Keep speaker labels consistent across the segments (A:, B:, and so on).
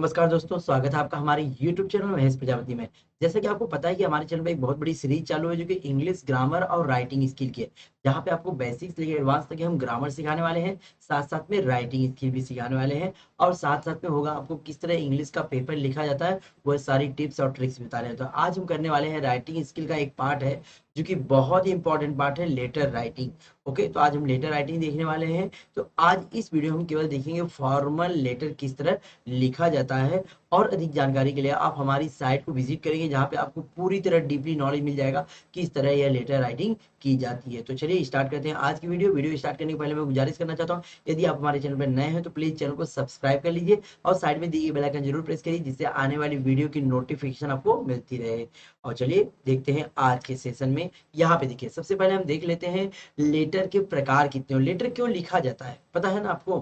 A: नमस्कार दोस्तों, स्वागत है आपका हमारे YouTube चैनल महेश प्रजापति में। जैसा कि आपको पता है कि हमारे चैनल में एक बहुत बड़ी सीरीज चालू है जो कि इंग्लिश ग्रामर और राइटिंग स्किल की है, जहाँ पे आपको बेसिक्स से लेकर एडवांस तक हम ग्रामर सिखाने वाले हैं, साथ-साथ में राइटिंग स्किल भी सिखाने वाले हैं और साथ-साथ में होगा आपको किस तरह इंग्लिश का पेपर लिखा जाता है, वह सारी टिप्स और ट्रिक्स बता रहे हैं। तो आज हम करने वाले हैं राइटिंग स्किल का एक पार्ट है, जो कि बहुत ही इंपॉर्टेंट पार्ट है लेटर राइटिंग। ओके, तो आज हम लेटर राइटिंग देखने वाले हैं। तो आज इस वीडियो में हम केवल देखेंगे फॉर्मल लेटर किस तरह लिखा जाता है और अधिक जानकारी के लिए आप हमारी साइट को विजिट करेंगे, जहाँ पे आपको पूरी तरह डीपली नॉलेज मिल जाएगा किस तरह यह लेटर राइटिंग की जाती है। तो चलिए स्टार्ट करते हैं आज की वीडियो स्टार्ट करने के पहले मैं गुजारिश करना चाहता हूँ, यदि आप हमारे चैनल पर नए हैं तो प्लीज चैनल को सब्सक्राइब कर लीजिए और साइड में दी गई बेल आइकन जरूर प्रेस करिए, जिससे आने वाली वीडियो की नोटिफिकेशन आपको मिलती रहे। और चलिए देखते हैं आज के सेशन में। यहाँ पे देखिए, सबसे पहले हम देख लेते हैं लेटर के प्रकार कितने हो, लेटर क्यों लिखा जाता है, पता है ना आपको?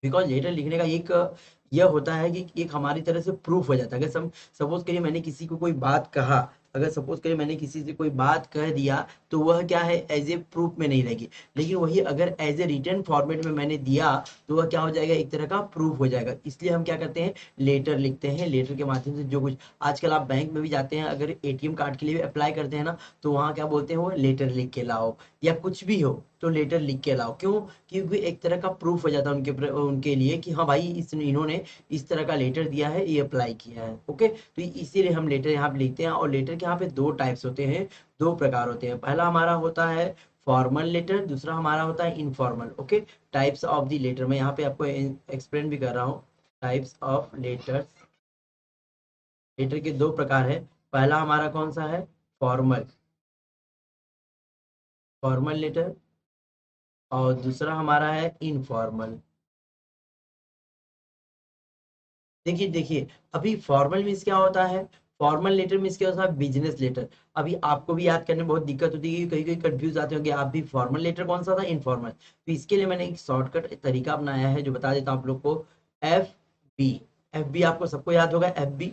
A: बिकॉज लेटर लिखने का एक यह होता है कि एक हमारी तरह से प्रूफ हो जाता है। अगर सपोज करिए मैंने किसी को कोई बात कहा, अगर सपोज करिए मैंने किसी से कोई बात कह दिया, तो वह क्या है, एज ए प्रूफ में नहीं रहेगी। लेकिन वही अगर एज ए रिटन फॉर्मेट में मैंने दिया, तो वह क्या हो जाएगा, एक तरह का प्रूफ हो जाएगा। इसलिए हम क्या करते हैं, लेटर लिखते हैं। लेटर के माध्यम से जो कुछ आजकल आप बैंक में भी जाते हैं, अगर एटीएम कार्ड के लिए भी अप्लाई करते हैं ना, तो वहाँ क्या बोलते हैं, वो लेटर लिख के लाओ, या कुछ भी हो तो लेटर लिख के लाओ। क्यों? क्योंकि एक तरह का प्रूफ हो जाता है उनके लिए कि हाँ भाई, इन्होंने इस तरह का लेटर दिया है, ये अप्लाई किया है। ओके, तो इसीलिए हम लेटर यहाँ पे लिखते हैं। और लेटर के यहाँ पे दो टाइप्स होते हैं, दो प्रकार होते हैं। पहला हमारा होता है फॉर्मल लेटर, दूसरा हमारा होता है informal. Okay, types of the letter मैं यहाँ पे आपको एक्सप्लेन भी कर रहा हूँ। टाइप्स ऑफ लेटर्स, लेटर के दो प्रकार है। पहला हमारा कौन सा है, फॉर्मल, फॉर्मल लेटर, और दूसरा हमारा है इनफॉर्मल। देखिए देखिए, अभी फॉर्मल मीन्स क्या होता है, फॉर्मल लेटर मीन्स क्या होता है, बिजनेस लेटर। अभी आपको भी याद करने में बहुत दिक्कत होती है, कहीं कहीं कंफ्यूज आते होंगे आप भी, फॉर्मल लेटर कौन सा था, इनफॉर्मल। तो इसके लिए मैंने एक शॉर्टकट तरीका अपनाया है, जो बता देता हूँ आप लोग को। एफ बी, एफ बी आपको सबको याद होगा, एफ बी।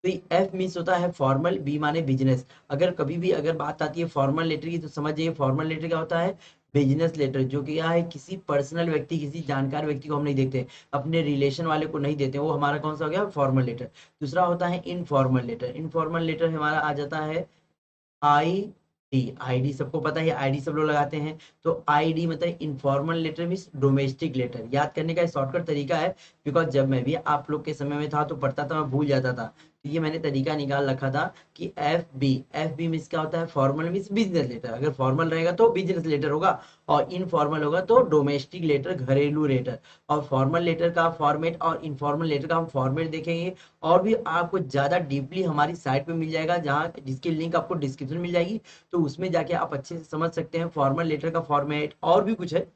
A: तो एफ मीन्स होता है फॉर्मल, बी माने बिजनेस। अगर कभी भी अगर बात आती है फॉर्मल लेटर की, तो समझ जाइए फॉर्मल लेटर क्या होता है, बिजनेस लेटर। जो कि क्या है, किसी पर्सनल व्यक्ति, किसी जानकार व्यक्ति को हम नहीं देखते, अपने रिलेशन वाले को नहीं देते, वो हमारा कौन सा हो गया, फॉर्मल लेटर। दूसरा होता है इनफॉर्मल लेटर। इनफॉर्मल लेटर हमारा आ जाता है आईडी। आईडी सबको पता है, आईडी सब लोग लगाते हैं। तो आईडी मतलब informal letter means domestic letter. याद करने का शॉर्टकट तरीका है, बिकॉज जब मैं भी आप लोग के समय में था तो पढ़ता था, मैं भूल जाता था। तो ये मैंने तरीका निकाल रखा था कि F B, F B means क्या होता है, फॉर्मल मीन्स बिजनेस लेटर। अगर फॉर्मल रहेगा तो बिजनेस लेटर होगा, और इनफॉर्मल होगा तो डोमेस्टिक लेटर, घरेलू लेटर। और फॉर्मल लेटर का फॉर्मेट और इनफॉर्मल लेटर का हम फॉर्मेट देखेंगे, और भी आपको ज्यादा डीपली हमारी साइट पे मिल जाएगा, जहाँ जिसकी लिंक आपको डिस्क्रिप्शन में मिल जाएगी। तो उसमें जाके आप अच्छे से समझ सकते हैं फॉर्मल लेटर का फॉर्मेट, और भी कुछ है,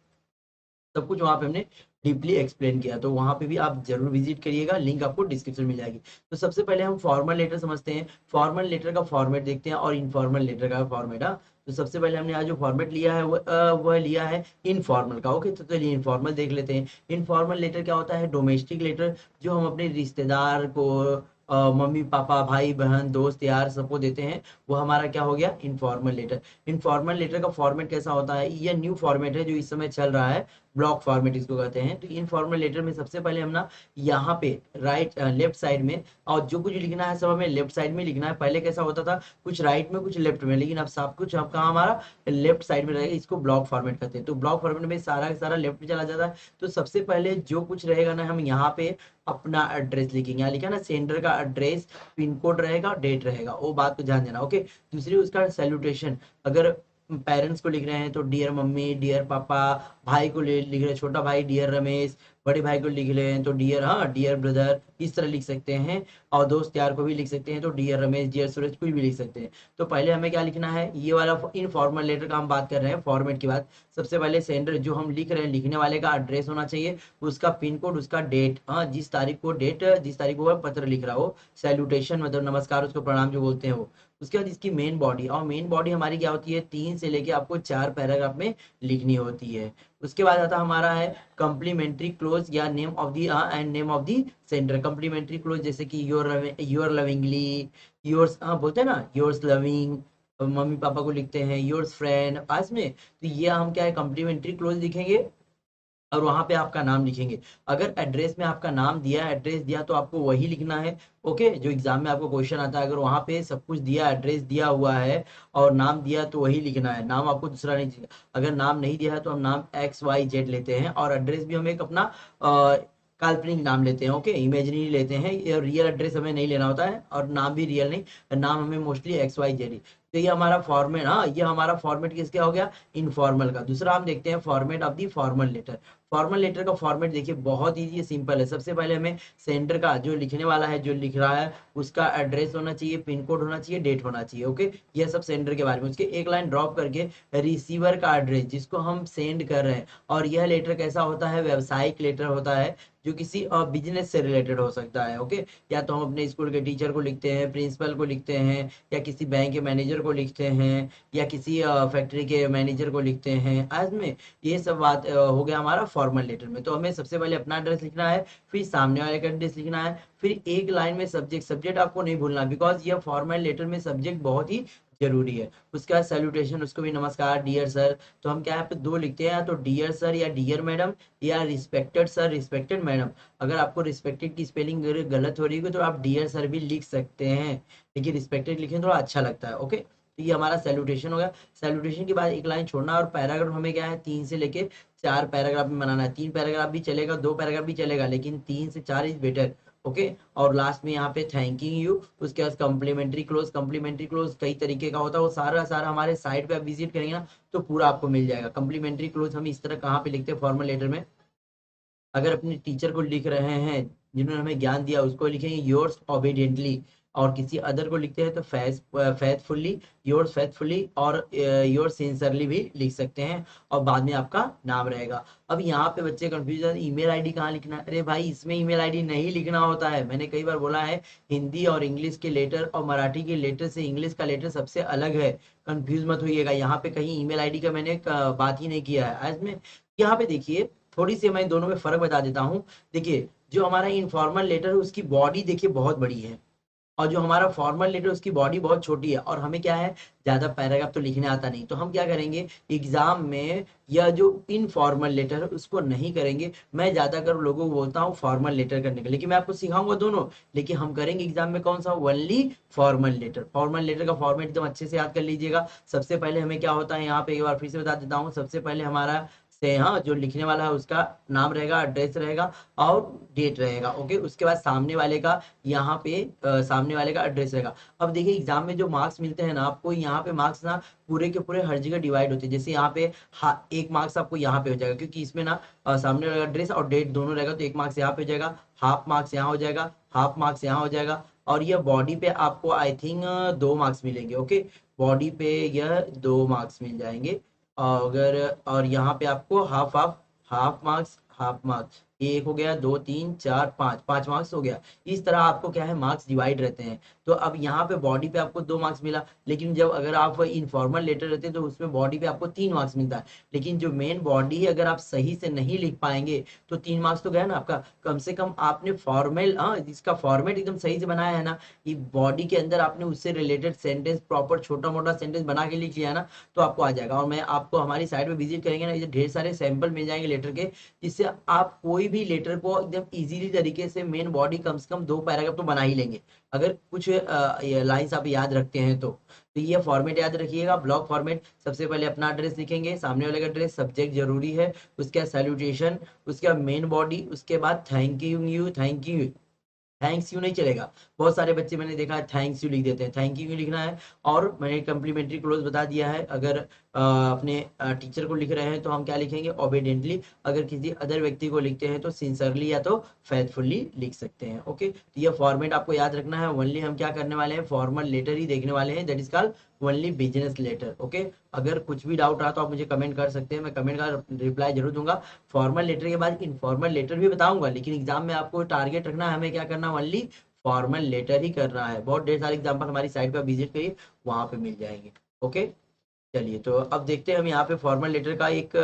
A: सब कुछ वहां पे हमने डीपली एक्सप्लेन किया। तो वहां पे भी आप जरूर विजिट करिएगा, लिंक आपको डिस्क्रिप्शन में मिल जाएगी। तो सबसे पहले हम फॉर्मल लेटर समझते हैं, फॉर्मल लेटर का फॉर्मेट देखते हैं और इनफॉर्मल लेटर का फॉर्मेट। हाँ, तो सबसे पहले हमने आज जो फॉर्मेट लिया है वह लिया है इनफॉर्मल का। ओके, तो चलिए इनफॉर्मल देख लेते हैं। इनफॉर्मल लेटर क्या होता है, डोमेस्टिक लेटर, जो हम अपने रिश्तेदार को, मम्मी पापा, भाई बहन, दोस्त यार, सबको देते हैं, वो हमारा क्या हो गया, इनफॉर्मल लेटर। इनफॉर्मल लेटर का फॉर्मेट कैसा होता है, ये न्यू फॉर्मेट है जो इस समय चल रहा है, ब्लॉक फॉर्मेट इसको कहते हैं। तो इनफॉर्मल लेटर में सबसे पहले हम ना यहाँ पे राइट लेफ्ट साइड में, और जो कुछ लिखना है सब हमें लेफ्ट साइड में लिखना है। पहले कैसा होता था, कुछ राइट में कुछ लेफ्ट में, लेकिन अब सब कुछ अब कहाँ हमारा लेफ्ट साइड में रहेगा। इसको ब्लॉक फॉर्मेट कहते हैं। तो ब्लॉक फॉर्मेट में सारा का सारा लेफ्ट में चला जाता है। तो सबसे पहले जो कुछ रहेगा ना, हम यहाँ पे अपना एड्रेस लिखेंगे। यहाँ लिखा ना सेंडर का एड्रेस, पिन कोड रहेगा, डेट रहेगा, वो बात को ध्यान देना। ओके, दूसरी उसका सैल्यूटेशन, अगर पेरेंट्स को लिख रहे हैं तो डियर मम्मी, डियर पापा, भाई को लिख रहे हैं छोटा भाई डियर रमेश, बड़े भाई को लिख रहे हैं तो डियर, हाँ, डियर ब्रदर, इस तरह लिख सकते हैं। और दोस्त यार को भी लिख सकते हैं तो डियर रमेश, डियर सूरज, कुछ भी लिख सकते हैं। तो पहले हमें क्या लिखना है, ये वाला इनफॉर्मल लेटर का हम बात कर रहे हैं, फॉर्मेट की बात। सबसे पहले सेंडर जो हम लिख रहे हैं, लिखने वाले का एड्रेस होना चाहिए, उसका पिन कोड, उसका डेट, हाँ, जिस तारीख को डेट, जिस तारीख को वह पत्र लिख रहा हो, सैल्यूटेशन मतलब नमस्कार, उसको प्रणाम जो बोलते हैं वो। उसके बाद इसकी मेन बॉडी, और मेन बॉडी हमारी क्या होती है, 3 से लेके आपको 4 पैराग्राफ में लिखनी होती है। उसके बाद आता हमारा है कम्प्लीमेंट्री क्लोज, या name of the end name of the sender. Complimentary close जैसे कि योर लविंगली, योर्स, हाँ बोलते हैं ना, योर्स लविंग, मम्मी पापा को लिखते हैं योर्स फ्रेंड पास में। तो ये हम क्या है, कम्प्लीमेंट्री क्लोज लिखेंगे। और वहां पे आपका नाम लिखेंगे। अगर एड्रेस में आपका नाम दिया, एड्रेस दिया, तो आपको वही लिखना है। ओके, जो एग्जाम में आपको क्वेश्चन आता है, अगर वहां पे सब कुछ दिया, एड्रेस दिया हुआ है और नाम दिया, तो वही लिखना है, नाम आपको दूसरा नहीं चाहिए। अगर नाम नहीं दिया है तो हम नाम XYZ लेते हैं, और एड्रेस भी हम एक अपना काल्पनिक नाम लेते हैं। ओके, इमेजिनरी लेते हैं, ये रियल एड्रेस हमें नहीं लेना होता है, और नाम भी रियल नहीं, नाम हमें मोस्टली XYZ। तो ये हमारा फॉर्मेट, हाँ, ये हमारा फॉर्मेट किसका हो गया, इनफॉर्मल का। दूसरा हम देखते हैं format of the formal letter. Formal letter का फॉर्मेट देखिए बहुत इजी है, सिंपल है। सबसे पहले हमें सेंडर का, जो लिखने वाला है, जो लिख रहा है, उसका एड्रेस होना चाहिए, पिन कोड होना चाहिए, डेट होना चाहिए। ओके, ये सब सेंडर के बारे में। उसके एक लाइन ड्रॉप करके रिसीवर का एड्रेस, जिसको हम सेंड कर रहे हैं। और यह लेटर कैसा होता है, व्यावसायिक लेटर होता है, जो किसी बिजनेस से रिलेटेड हो सकता है। ओके, या तो हम अपने स्कूल के टीचर को लिखते हैं, प्रिंसिपल को लिखते हैं, या किसी बैंक के मैनेजर को लिखते हैं, या किसी फैक्ट्री के मैनेजर को लिखते हैं। आज में ये सब बात हो गया हमारा फॉर्मल लेटर में। तो हमें सबसे पहले अपना एड्रेस लिखना है, फिर सामने वाले का एड्रेस लिखना है, फिर एक लाइन में सब्जेक्ट। सब्जेक्ट आपको नहीं भूलना, बिकॉज ये फॉर्मल लेटर में सब्जेक्ट बहुत ही जरूरी है। उसका सैल्यूटेशन, उसको भी नमस्कार, डियर सर। तो हम क्या यहाँ पे दो लिखते हैं, या तो डियर सर या डियर मैडम, या रिस्पेक्टेड सर, रिस्पेक्टेड मैडम। अगर आपको रिस्पेक्टेड की स्पेलिंग गलत हो रही है तो आप डियर सर भी लिख सकते हैं, लेकिन रिस्पेक्टेड लिखें थोड़ा अच्छा लगता है। ओके, तो ये हमारा सैल्यूटेशन हो गया। सैल्यूटेशन के बाद एक लाइन छोड़ना, और पैराग्राफ हमें क्या है, 3 से लेके 4 पैराग्राफ में बनाना है। 3 पैराग्राफ भी चलेगा, 2 पैराग्राफ भी चलेगा, लेकिन 3 से 4 इज बेटर। ओके, और लास्ट में यहाँ पे थैंकिंग यू, उसके बाद कम्प्लीमेंट्री क्लोज। कम्प्लीमेंट्री क्लोज कई तरीके का होता है, वो सारा सारा हमारे साइट पे आप विजिट करेंगे ना, तो पूरा आपको मिल जाएगा। कम्प्लीमेंट्री क्लोज हम इस तरह कहाँ पे लिखते हैं फॉर्मल लेटर में, अगर अपने टीचर को लिख रहे हैं, जिन्होंने हमें ज्ञान दिया, उसको लिखेंगे योर्स ओबीडियंटली। और किसी अदर को लिखते हैं तो फेथफुली, योर्स फेथफुली, और योर्स सिंसियरली भी लिख सकते हैं, और बाद में आपका नाम रहेगा। अब यहाँ पे बच्चे कंफ्यूजन, ईमेल आईडी कहाँ लिखना है। अरे भाई, इसमें ईमेल आईडी नहीं लिखना होता है। मैंने कई बार बोला है, हिंदी और इंग्लिश के लेटर और मराठी के लेटर से इंग्लिश का लेटर सबसे अलग है। कंफ्यूज मत होइएगा, यहाँ पे कहीं ईमेल आईडी का मैंने बात ही नहीं किया है आज में। यहाँ पे देखिए, थोड़ी सी मैं दोनों में फर्क बता देता हूँ। देखिए, जो हमारा इनफॉर्मल लेटर है, उसकी बॉडी देखिए बहुत बड़ी है, और जो हमारा फॉर्मल लेटर, उसकी बॉडी बहुत छोटी है, और हमें क्या है, ज्यादा पैराग्राफ तो लिखने आता नहीं। तो हम क्या करेंगे एग्जाम में, या जो इनफॉर्मल लेटर है उसको नहीं करेंगे। मैं ज्यादातर लोगों को बोलता हूँ फॉर्मल लेटर करने का, लेकिन मैं आपको सिखाऊंगा दोनों। लेकिन हम करेंगे एग्जाम में कौन सा, only formal letter. Formal letter का फॉर्मेट एकदम अच्छे से याद कर लीजिएगा। सबसे पहले हमें क्या होता है, यहाँ पे एक बार फिर से बता देता हूँ। सबसे पहले हमारा से, हाँ, जो लिखने वाला है उसका नाम रहेगा, एड्रेस रहेगा, और डेट रहेगा। ओके, उसके बाद सामने वाले का, यहाँ पे सामने वाले का एड्रेस रहेगा। अब देखिए, एग्जाम में जो मार्क्स मिलते हैं ना आपको, यहाँ पे मार्क्स ना पूरे के पूरे हर जगह डिवाइड होते हैं। जैसे यहाँ पे एक मार्क्स आपको यहाँ पे हो जाएगा, क्योंकि इसमें ना सामने वाला एड्रेस और डेट दोनों रहेगा, तो एक मार्क्स यहाँ पे हो जाएगा, हाफ मार्क्स यहाँ हो जाएगा, हाफ मार्क्स यहाँ हो जाएगा। और यह बॉडी पे आपको आई थिंक 2 मार्क्स मिलेंगे। ओके, बॉडी पे यह 2 मार्क्स मिल जाएंगे। अगर, और यहाँ पे आपको half half, half marks, half marks, ये एक हो गया, 2 3 4 5, 5 मार्क्स हो गया। इस तरह आपको क्या है, मार्क्स डिवाइड रहते हैं। तो अब यहाँ पे बॉडी पे आपको 2 मार्क्स मिला, लेकिन जब अगर आप इनफॉर्मल लेटर रहते हैं तो उसमें बॉडी पे आपको 3 मार्क्स मिलता है। लेकिन जो मेन बॉडी है, अगर आप सही से नहीं लिख पाएंगे तो 3 मार्क्स तो गया ना आपका। कम से कम आपने फॉर्मल, हाँ, इसका फॉर्मेट एकदम सही से बनाया है ना, ये बॉडी के अंदर आपने उससे रिलेटेड सेंटेंस प्रॉपर छोटा मोटा सेंटेंस बना के लिख लिया ना, तो आपको आ जाएगा। और मैं आपको हमारी साइट पे विजिट करेंगे ना, ये ढेर सारे सैंपल मिल जाएंगे लेटर के, जिससे आप कोई भी लेटर को एकदम इजीली तरीके से, मेन बॉडी कम से कम 2 पैराग्राफ तो बना ही लेंगे, अगर कुछ लाइंस आप याद रखते हैं तो ये फॉर्मेट याद रखिएगा, ब्लॉक फॉर्मेट। सबसे पहले अपना एड्रेस लिखेंगे, सामने वाले का एड्रेस, सब्जेक्ट जरूरी है, उसके बाद सैल्यूटेशन, उसके बाद मेन बॉडी, उसके बाद thank you, thank you. Thanks you नहीं चलेगा, बहुत सारे बच्चे मैंने देखा है थैंक्स यू लिख देते हैं, थैंक यू लिखना है। और मैंने कम्प्लीमेंट्री क्लोज बता दिया है। अगर अपने टीचर को लिख रहे हैं तो हम क्या लिखेंगे, ओबीडियंटली। अगर किसी अदर व्यक्ति को लिखते हैं तो सिंसियरली या तो फेथफुली लिख सकते हैं। ओके, तो ये फॉर्मेट आपको याद रखना है। ओनली हम क्या करने वाले हैं, फॉर्मल लेटर ही देखने वाले हैं, that is called only business letter. Okay, अगर कुछ भी डाउट रहा तो आप मुझे कमेंट कर सकते हैं, मैं कमेंट का रिप्लाई जरूर दूंगा। फॉर्मल लेटर के बाद इनफॉर्मल लेटर भी बताऊंगा, लेकिन एग्जाम में आपको टारगेट रखना है, हमें क्या करना है, ओनली फॉर्मल लेटर ही करना है। बहुत ढेर सारे एग्जाम्पल हमारी साइट पर विजिट करिए, वहां पे मिल जाएंगे। ओके, चलिए, तो अब देखते हैं हम यहाँ पे फॉर्मल लेटर का एक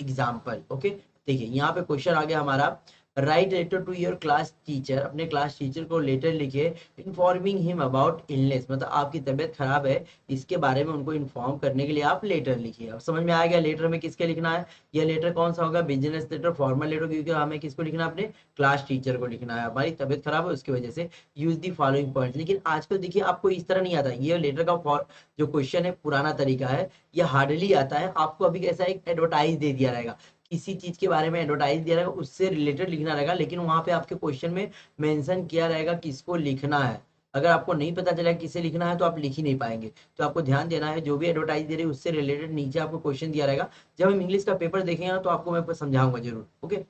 A: एग्जाम्पल। ओके, देखिए यहाँ पे क्वेश्चन आ गया हमारा, write letter to your class teacher, अपने क्लास टीचर को लेटर लिखे, इन्फॉर्मिंग हिम अबाउट इलनेस, मतलब आपकी तबीयत खराब है इसके बारे में उनको इन्फॉर्म करने के लिए आप लेटर लिखिए। अब समझ में आ गया लेटर में किसके लिखना है? ये लेटर कौन सा होगा? बिजनेस लेटर, फॉर्मल लेटर, क्योंकि हमें किसको लिखना है? अपने क्लास टीचर को लिखना है, हमारी तबीयत खराब है उसकी वजह से। Use the following point. लेकिन आजकल देखिए आपको इस तरह नहीं आता, ये लेटर का जो क्वेश्चन है पुराना तरीका है, ये हार्डली आता है। आपको अभी कैसा एक एडवर्टाइज दे दिया रहेगा, किसी चीज के बारे में एडवर्टाइज दिया रहेगा, उससे रिलेटेड लिखना रहेगा, लेकिन वहां पे आपके क्वेश्चन में मेंशन किया रहेगा किसको लिखना है। अगर आपको नहीं पता चला किसे लिखना है तो आप लिख ही नहीं पाएंगे। तो आपको ध्यान देना है, जो भी एडवर्टाइज दे रही है उससे रिलेटेड नीचे आपको क्वेश्चन दिया रहेगा। जब हम इंग्लिश का पेपर देखेंगे ना तो आपको मैं समझाऊंगा जरूर। ओके,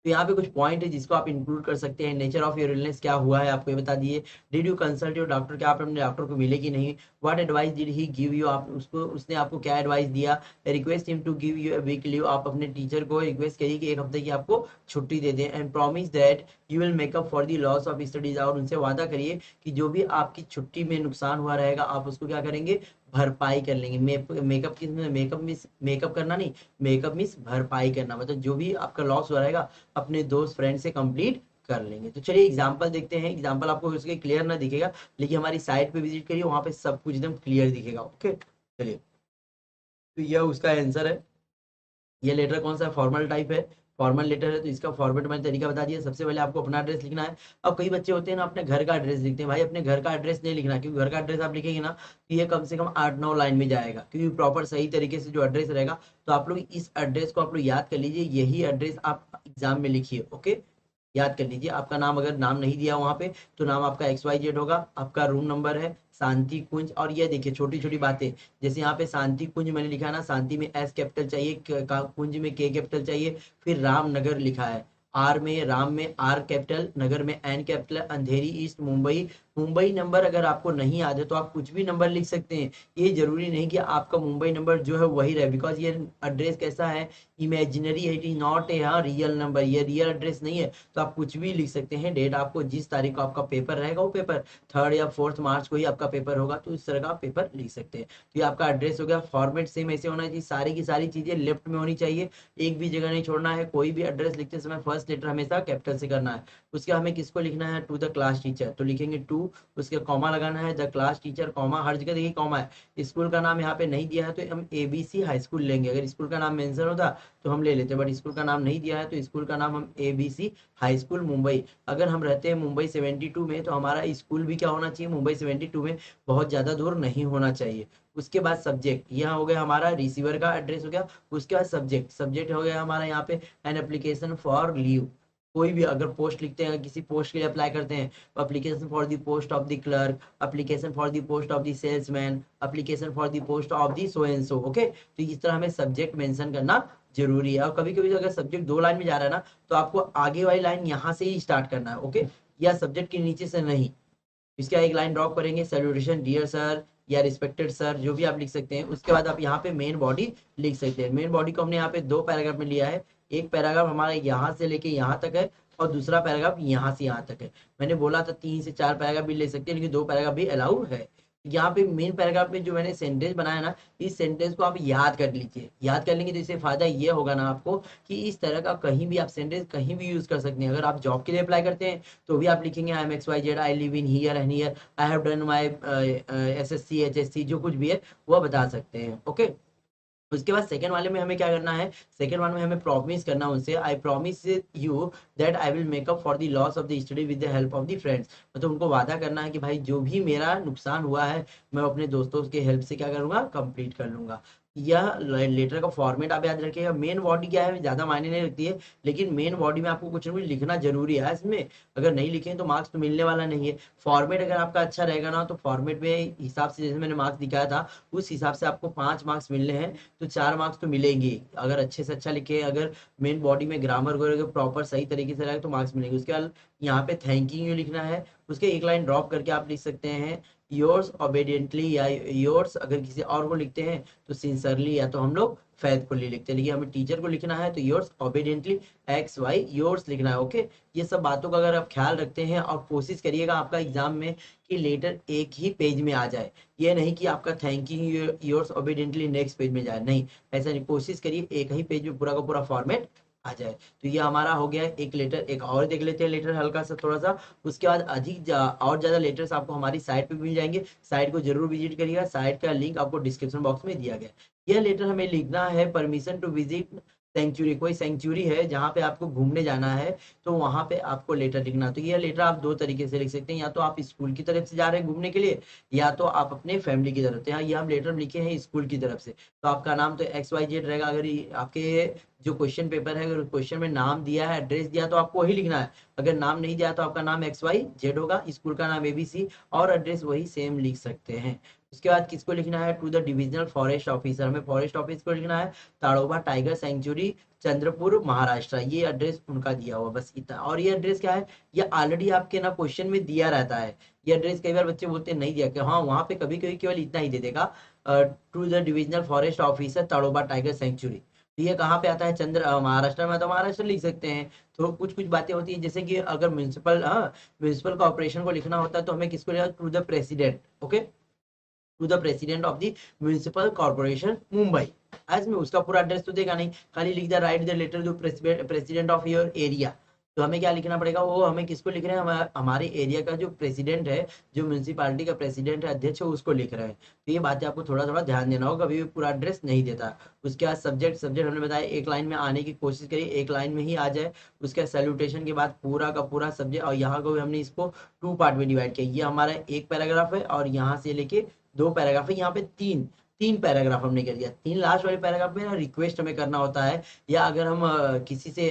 A: तो यहाँ पे कुछ पॉइंट है जिसको आप इंक्लूड कर सकते हैं। नेचर ऑफ योर इलनेस, क्या हुआ है आपको ये बता दिए। Did you consult your doctor, क्या आप अपने डॉक्टर को मिले कि नहीं। What advice did he give you, आप उसने आपको क्या एडवाइस दिया। Request him to give you a week leave, आप अपने टीचर को रिक्वेस्ट करिए कि एक हफ्ते की आपको छुट्टी दे दें। And promise that you will makeup for the loss of studies, और उनसे वादा करिए कि जो भी आपकी छुट्टी में नुकसान हुआ रहेगा आप उसको क्या करेंगे? भरपाई कर लेंगे। मेकअप किस में? मेकअप करना नहीं, मेकअप मीन्स भरपाई करना, मतलब जो भी आपका लॉस हुआ रहेगा अपने दोस्त फ्रेंड से कंप्लीट कर लेंगे। तो चलिए एग्जांपल देखते हैं। एग्जांपल आपको उसके क्लियर ना दिखेगा, लेकिन हमारी साइट पे विजिट करिए, वहां पे सब कुछ एकदम क्लियर दिखेगा। ओके, चलिए, तो यह उसका आंसर है। ये लेटर कौन सा फॉर्मल टाइप है? फॉर्मल लेटर है, तो इसका फॉर्मेट मैंने तरीका बता दिया। सबसे पहले आपको अपना एड्रेस लिखना है। अब कई बच्चे होते हैं ना अपने घर का एड्रेस लिखते हैं, भाई अपने घर का एड्रेस नहीं लिखना, क्योंकि घर का एड्रेस आप लिखेंगे ना तो ये कम से कम 8-9 लाइन में जाएगा, क्योंकि प्रॉपर सही तरीके से जो एड्रेस रहेगा। तो आप लोग इस एड्रेस को आप लोग याद कर लीजिए, यही एड्रेस आप एग्जाम में लिखिए। ओके, याद कर लीजिए। आपका नाम अगर नाम नहीं दिया वहां पे तो नाम आपका XYZ होगा। आपका रूम नंबर है शांति कुंज, और ये देखिए छोटी छोटी बातें, जैसे यहाँ पे शांति कुंज मैंने लिखा है ना, शांति में S कैपिटल चाहिए, कुंज में K कैपिटल चाहिए। फिर रामनगर लिखा है, आर में राम में R कैपिटल, नगर में N कैपिटल, अंधेरी ईस्ट मुंबई। मुंबई नंबर अगर आपको नहीं याद है तो आप कुछ भी नंबर लिख सकते हैं, ये जरूरी नहीं कि आपका मुंबई नंबर जो है वही रहे, बिकॉज ये एड्रेस कैसा है? इमेजिनरी है, it is not a real number, ये रियल एड्रेस नहीं है। तो आप कुछ भी लिख सकते हैं। डेट आपको जिस तारीख को आपका पेपर रहेगा, वो पेपर 3rd या 4th मार्च को ही आपका पेपर होगा, तो इस तरह का आप पेपर लिख सकते हैं। तो ये आपका एड्रेस हो गया। फॉर्मेट सेम ऐसे होना चाहिए, सारी की सारी चीजें लेफ्ट में होनी चाहिए, एक भी जगह नहीं छोड़ना है। कोई भी एड्रेस लिखते समय फर्स्ट लेटर हमेशा कैपिटल से करना है। उसके हमें किसको लिखना है? टू द क्लास टीचर, तो लिखेंगे टू, उसके कॉमा लगाना है, द क्लास टीचर कॉमा, हर जगह देखिए कॉमा है। स्कूल का नाम यहाँ पे नहीं दिया है तो हम ABC हाई स्कूल लेंगे, अगर स्कूल का नाम मेंशन होता तो हम ले लेते, बट स्कूल का नाम नहीं दिया है तो स्कूल का नाम हम ABC हाई स्कूल मुंबई। अगर हम रहते हैं मुंबई 72 में तो हमारा स्कूल भी क्या होना चाहिए? मुंबई 72 में, बहुत ज्यादा दूर नहीं होना चाहिए। उसके बाद सब्जेक्ट, यह हो गया हमारा रिसीवर का एड्रेस हो गया। उसके बाद सब्जेक्ट, सब्जेक्ट हो गया हमारा यहाँ पे एन एप्लीकेशन फॉर लीव। कोई भी अगर पोस्ट लिखते हैं, किसी पोस्ट के लिए अप्लाई करते हैं, तो application for the post of the clerk, application for the post of the salesman, application for the post of the so and so. Okay, तो इस तरह हमें सब्जेक्ट मेंशन करना जरूरी है। और कभी कभी अगर सब्जेक्ट 2 लाइन में जा रहा है ना तो आपको आगे वाली लाइन यहाँ से ही स्टार्ट करना है। ओके, या सब्जेक्ट के नीचे से नहीं, इसका एक लाइन ड्रॉप करेंगे, सैल्यूटेशन डियर सर या रिस्पेक्टेड सर, जो भी आप लिख सकते हैं। उसके बाद आप यहाँ पे मेन बॉडी लिख सकते हैं। मेन बॉडी को हमने यहाँ पे 2 पैराग्राफ में लिया है। एक पैराग्राफ हमारा यहाँ से लेके यहाँ तक है, और दूसरा पैराग्राफ यहाँ से यहाँ तक है। मैंने बोला था 3 से 4 पैराग्राफ भी ले सकते हैं, लेकिन 2 पैराग्राफ भी अलाउ है। यहाँ पे मेन पैराग्राफ में जो मैंने सेंटेंस बनाया ना, इस सेंटेंस को आप याद कर लीजिए। याद कर लेंगे तो इससे फायदा ये होगा ना आपको कि इस तरह का कहीं भी आप सेंटेंस कहीं भी यूज कर सकते हैं। अगर आप जॉब के लिए अप्लाई करते हैं तो भी आप लिखेंगे I am XYZ, I live in here and here, I have done my SSC HSC, जो कुछ भी है वो बता सकते हैं। ओके, उसके बाद सेकंड वाले में हमें क्या करना है? सेकंड वन में हमें प्रॉमिस करना है उनसे, I promise you that I will make up for the loss of the study with the help of the friends. मतलब उनको वादा करना है कि भाई जो भी मेरा नुकसान हुआ है मैं अपने दोस्तों के हेल्प से क्या करूंगा? कंप्लीट कर लूंगा। यह लेटर का फॉर्मेट आप याद रखिएगा। मेन बॉडी क्या है ज्यादा मायने नहीं रखती है, लेकिन मेन बॉडी में आपको कुछ ना कुछ लिखना जरूरी है इसमें। अगर नहीं लिखें तो मार्क्स तो मिलने वाला नहीं है। फॉर्मेट अगर आपका अच्छा रहेगा ना तो फॉर्मेट में हिसाब से जैसे मैंने मार्क्स दिखाया था उस हिसाब से आपको 5 मार्क्स मिलने हैं, तो 4 मार्क्स तो मिलेंगे। अगर अच्छे से अच्छा लिखे, अगर मेन बॉडी में ग्रामर वगैरह प्रॉपर सही तरीके से लगे तो मार्क्स मिलेंगे। उसके बाद यहाँ पे थैंक यू लिखना है। उसके एक लाइन ड्रॉप करके आप लिख सकते हैं योर्स ओबीडियंटली, या योर्स अगर किसी और को लिखते हैं तो सिंसरली, या तो हम लोग फैथफुली लिखते हैं। लेकिन हमें टीचर को लिखना है तो योर्स ओबीडियंटली XY योर्स लिखना है। ओके, ये सब बातों का अगर आप ख्याल रखते हैं और कोशिश करिएगा आपका एग्जाम में कि लेटर एक ही पेज में आ जाए, ये नहीं कि आपका thank you yours obediently next page में जाए, नहीं ऐसा नहीं। कोशिश करिए एक ही पेज में पूरा का पूरा फॉर्मेट आ जाए। तो ये हमारा हो गया एक लेटर, एक और देख लेते हैं लेटर हल्का सा थोड़ा सा। उसके बाद और ज़्यादा लेटर्स आपको हमारी साइट पे मिल जाएंगे, साइट को जरूर विजिट करिएगा, साइट का लिंक आपको डिस्क्रिप्शन बॉक्स में दिया गया है। यह लेटर हमें लिखना है परमिशन टू विजिट सेंचुरी, कोई सेंचुरी है जहाँ पे आपको घूमने जाना है, तो वहाँ पे आपको लेटर लिखना। तो यह लेटर आप दो तरीके से लिख सकते हैं, या तो आप स्कूल की तरफ से जा रहे हैं घूमने के लिए, या तो आप अपने फैमिली की तरफ से। यहाँ ये हम लेटर लिखे हैं स्कूल की तरफ से, तो आपका नाम तो XYZ रहेगा। अगर आपके जो क्वेश्चन पेपर है, अगर क्वेश्चन में नाम दिया है, एड्रेस दिया, तो आपको वही लिखना है। अगर नाम नहीं दिया तो आपका नाम XYZ होगा, स्कूल का नाम ABC, और एड्रेस वही सेम लिख सकते हैं। उसके बाद किसको लिखना है, to the divisional forest officer, हमें फॉरेस्ट ऑफिस को लिखना है, ताड़ोबा टाइगर सेंचुरी, चंद्रपुर, महाराष्ट्र। ये एड्रेस उनका दिया हुआ, बस इतना। और ये एड्रेस क्या है, ये ऑलरेडी आपके ना क्वेश्चन में दिया रहता है। ये एड्रेस कई बार बच्चे बोलते नहीं दिया, कि हाँ वहाँ पे कभी कभी केवल इतना ही दे देगा, to the divisional forest officer Tadoba tiger sanctuary. तो ये कहाँ पे आता है, महाराष्ट्र में, तो महाराष्ट्र लिख सकते हैं। तो कुछ कुछ बातें होती है, जैसे कि अगर म्यूनिसिपल कॉर्पोरेशन को लिखना होता है तो हमें किसको लिखना, to the president, okay, to the president of the municipal corporation Mumbai. आज में उसका पूरा एड्रेस तो देगा नहीं, खाली लिख the write the letter to president of your area. तो हमें क्या लिखना पड़ेगा, वो हमें किसको लिख रहे हैं, हमारे एरिया का जो प्रेसिडेंट है, जो म्यूनिसिपालिटी का प्रेसिडेंट है, अध्यक्ष है, उसको लिख रहे हैं। तो ये बातें आपको थोड़ा थोड़ा ध्यान देना होगा, कभी भी पूरा एड्रेस नहीं देता। उसके बाद सब्जेक्ट, हमने बताया एक लाइन में आने की कोशिश करिए, एक लाइन में ही आ जाए। उसके बाद सैल्यूटेशन के बाद पूरा का पूरा सब्जेक्ट, और यहाँ को हमने इसको 2 पार्ट में डिवाइड किया। ये हमारा एक पैराग्राफ है, और यहाँ से लेके 2 पैराग्राफ है, यहाँ पे तीन तीन पैराग्राफ हमने कर दिया। तीन लास्ट वाले पैराग्राफ में ना रिक्वेस्ट हमें करना होता है, या अगर हम किसी से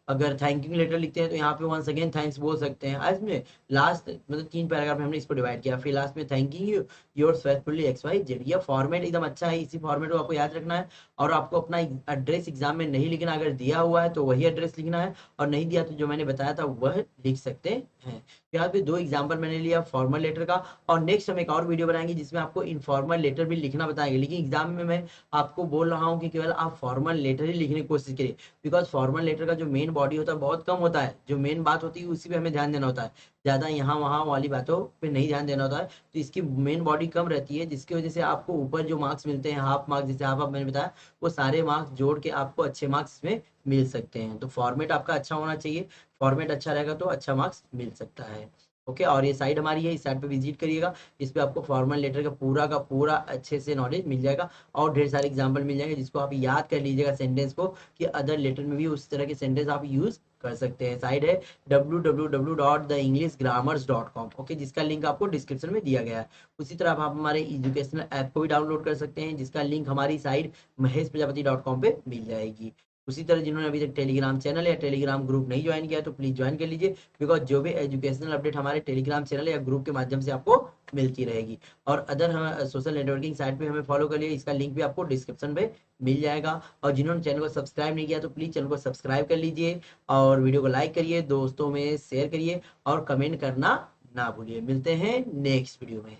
A: अगर थैंकिंग लेटर लिखते हैं तो यहाँ पे वंस अगेन थैंक्स बोल सकते हैं। आज में लास्ट मतलब 3 पैराग्राफ में हमने इसको डिवाइड किया, फिर लास्ट में thanking you yours faithfully XYZ। ये फॉर्मेट एकदम अच्छा है, इसी फॉर्मेट को आपको याद रखना है। और आपको अपना एड्रेस एग्जाम में नहीं लिखना, अगर दिया हुआ है तो वही एड्रेस लिखना है, और नहीं दिया तो जो मैंने बताया था वह लिख सकते हैं। यहाँ पे 2 एग्जाम्पल मैंने लिया फॉर्मल लेटर का, और नेक्स्ट हम एक और वीडियो बनाएंगे जिसमें आपको इनफॉर्मल लेटर भी लिखना बताएंगे। लेकिन एग्जाम में मैं आपको बोल रहा हूँ कि केवल आप फॉर्मल लेटर ही लिखने की कोशिश करिए, बिकॉज फॉर्मल लेटर का जो मेन बॉडी होता है बहुत कम होता है, जो मेन बात होती है उसी पे हमें ध्यान देना होता है, ज़्यादा यहाँ वहाँ वाली बातों पे नहीं ध्यान देना होता है। तो इसकी मेन बॉडी कम रहती है, जिसकी वजह से आपको ऊपर जो मार्क्स मिलते हैं, हाफ मार्क्स, जैसे हाफ मैंने बताया, वो सारे मार्क्स जोड़ के आपको अच्छे मार्क्स इसमें मिल सकते हैं। तो फॉर्मेट आपका अच्छा होना चाहिए, फॉर्मेट अच्छा रहेगा तो अच्छा मार्क्स मिल सकता है। ओके, और ये साइट हमारी है, इस साइट पे विजिट करिएगा, इस पे आपको फॉर्मल लेटर का पूरा अच्छे से नॉलेज मिल जाएगा, और ढेर सारे एग्जाम्पल मिल जाएंगे जिसको आप याद कर लीजिएगा सेंटेंस को, कि अदर लेटर में भी उस तरह के सेंटेंस आप यूज कर सकते हैं। साइट है www.theenglishgrammars.com, ओके, जिसका लिंक आपको डिस्क्रिप्शन में दिया गया है। उसी तरह आप हमारे एजुकेशनल ऐप को भी डाउनलोड कर सकते हैं, जिसका लिंक हमारी साइट maheshprajapati.com पे मिल जाएगी। उसी तरह जिन्होंने अभी तक टेलीग्राम चैनल या टेलीग्राम ग्रुप नहीं ज्वाइन किया तो प्लीज ज्वाइन कर लीजिए, बिकॉज जो भी एजुकेशनल अपडेट हमारे टेलीग्राम चैनल या ग्रुप के माध्यम से आपको मिलती रहेगी। और अदर हम सोशल नेटवर्किंग साइट पे हमें फॉलो कर लिए, इसका लिंक भी आपको डिस्क्रिप्शन पे मिल जाएगा। और जिन्होंने चैनल को सब्सक्राइब नहीं किया तो प्लीज चैनल को सब्सक्राइब कर लीजिए, और वीडियो को लाइक करिए, दोस्तों में शेयर करिए, और कमेंट करना ना भूलिए। मिलते हैं नेक्स्ट वीडियो में।